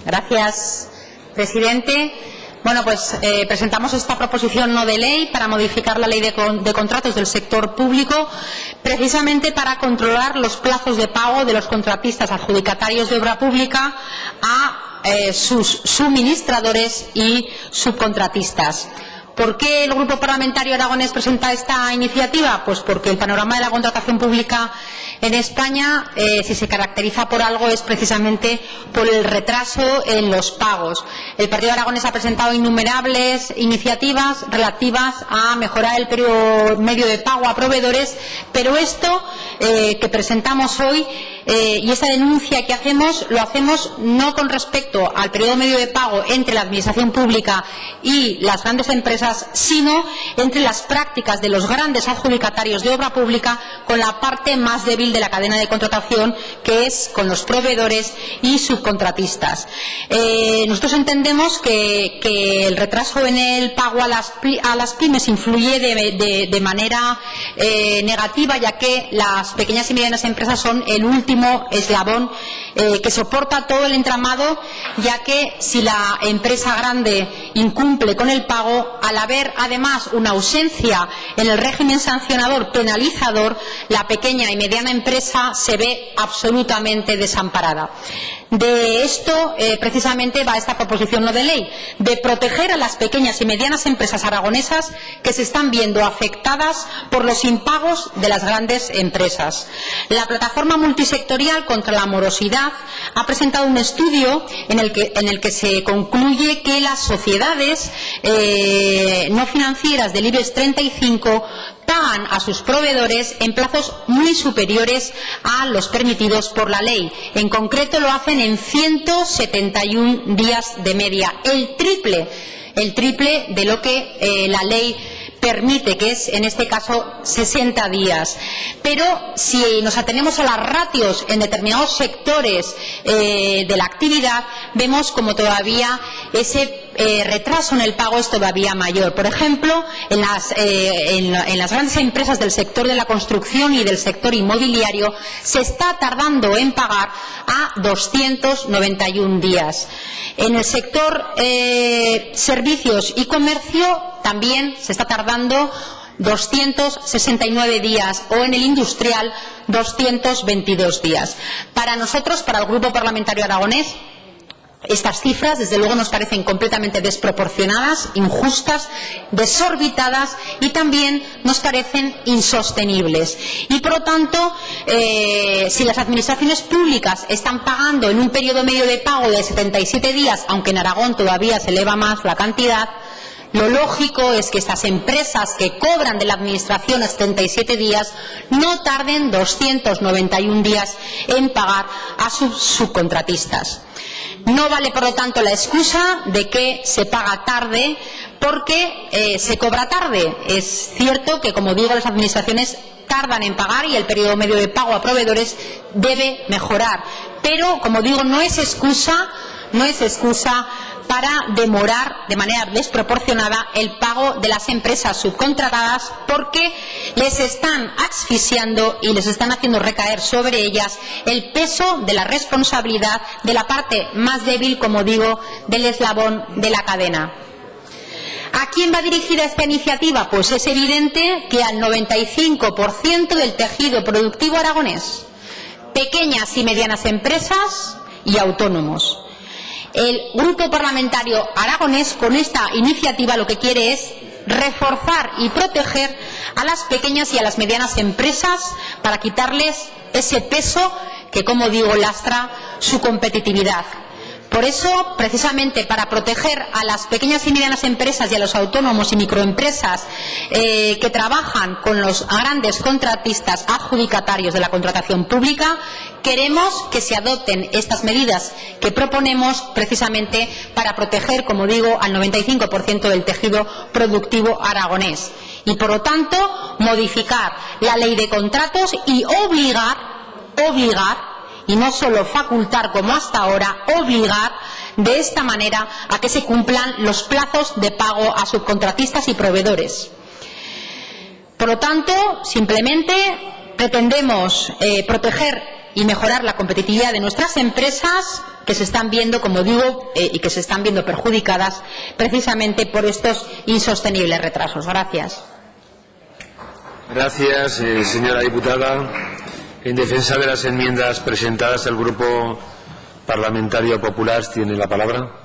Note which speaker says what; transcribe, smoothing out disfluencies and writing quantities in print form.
Speaker 1: Gracias, presidente. Bueno, pues presentamos esta proposición no de ley para modificar la ley de contratos del sector público, precisamente para controlar los plazos de pago de los contratistas adjudicatarios de obra pública a sus suministradores y subcontratistas. ¿Por qué el Grupo Parlamentario Aragonés presenta esta iniciativa? Pues porque el panorama de la contratación pública en España, si se caracteriza por algo, es precisamente por el retraso en los pagos. El Partido Aragonés ha presentado innumerables iniciativas relativas a mejorar el periodo medio de pago a proveedores, pero esto que presentamos hoy y esa denuncia que hacemos, lo hacemos no con respecto al periodo medio de pago entre la Administración pública y las grandes empresas, sino entre las prácticas de los grandes adjudicatarios de obra pública con la parte más débil de la cadena de contratación, que es con los proveedores y subcontratistas. Nosotros entendemos que el retraso en el pago a las pymes influye de manera negativa, ya que las pequeñas y medianas empresas son el último eslabón que soporta todo el entramado, ya que si la empresa grande incumple con el pago, al haber además una ausencia en el régimen sancionador penalizador, la pequeña y mediana empresa se ve absolutamente desamparada. De esto precisamente va esta proposición no de ley, de proteger a las pequeñas y medianas empresas aragonesas que se están viendo afectadas por los impagos de las grandes empresas. La plataforma multisectorial contra la morosidad ha presentado un estudio en el que se concluye que las sociedades no financieras del IBEX 35 pagan a sus proveedores en plazos muy superiores a los permitidos por la ley. En concreto lo hacen en 171 días de media, el triple de lo que la ley permite, que es en este caso 60 días. Pero si nos atenemos a las ratios en determinados sectores de la actividad, vemos como todavía ese retraso en el pago es todavía mayor. Por ejemplo, en las grandes empresas del sector de la construcción y del sector inmobiliario se está tardando en pagar a 291 días. En el sector servicios y comercio también se está tardando 269 días, o en el industrial 222 días. Para nosotros, para el Grupo Parlamentario Aragonés, estas cifras, desde luego, nos parecen completamente desproporcionadas, injustas, desorbitadas, y también nos parecen insostenibles. Y, por lo tanto, si las administraciones públicas están pagando en un periodo medio de pago de 77 días, aunque en Aragón todavía se eleva más la cantidad, lo lógico es que estas empresas que cobran de la Administración a 77 días no tarden 291 días en pagar a sus subcontratistas. No vale, por lo tanto, la excusa de que se paga tarde porque se cobra tarde. Es cierto que, como digo, las administraciones tardan en pagar y el periodo medio de pago a proveedores debe mejorar. Pero, como digo, no es excusa para demorar de manera desproporcionada el pago de las empresas subcontratadas, porque les están asfixiando y les están haciendo recaer sobre ellas el peso de la responsabilidad de la parte más débil, como digo, del eslabón de la cadena. ¿A quién va dirigida esta iniciativa? Pues es evidente que al 95% del tejido productivo aragonés, pequeñas y medianas empresas y autónomos. El Grupo Parlamentario Aragonés, con esta iniciativa, lo que quiere es reforzar y proteger a las pequeñas y a las medianas empresas para quitarles ese peso que, como digo, lastra su competitividad. Por eso, precisamente para proteger a las pequeñas y medianas empresas y a los autónomos y microempresas que trabajan con los grandes contratistas adjudicatarios de la contratación pública, queremos que se adopten estas medidas que proponemos precisamente para proteger, como digo, al 95% del tejido productivo aragonés. Y, por lo tanto, modificar la ley de contratos y obligar, y no solo facultar como hasta ahora, obligar de esta manera a que se cumplan los plazos de pago a subcontratistas y proveedores. Por lo tanto, simplemente pretendemos proteger y mejorar la competitividad de nuestras empresas que se están viendo, como digo, y que se están viendo perjudicadas precisamente por estos insostenibles retrasos. Gracias.
Speaker 2: Gracias, señora diputada. En defensa de las enmiendas presentadas, el Grupo Parlamentario Popular tiene la palabra.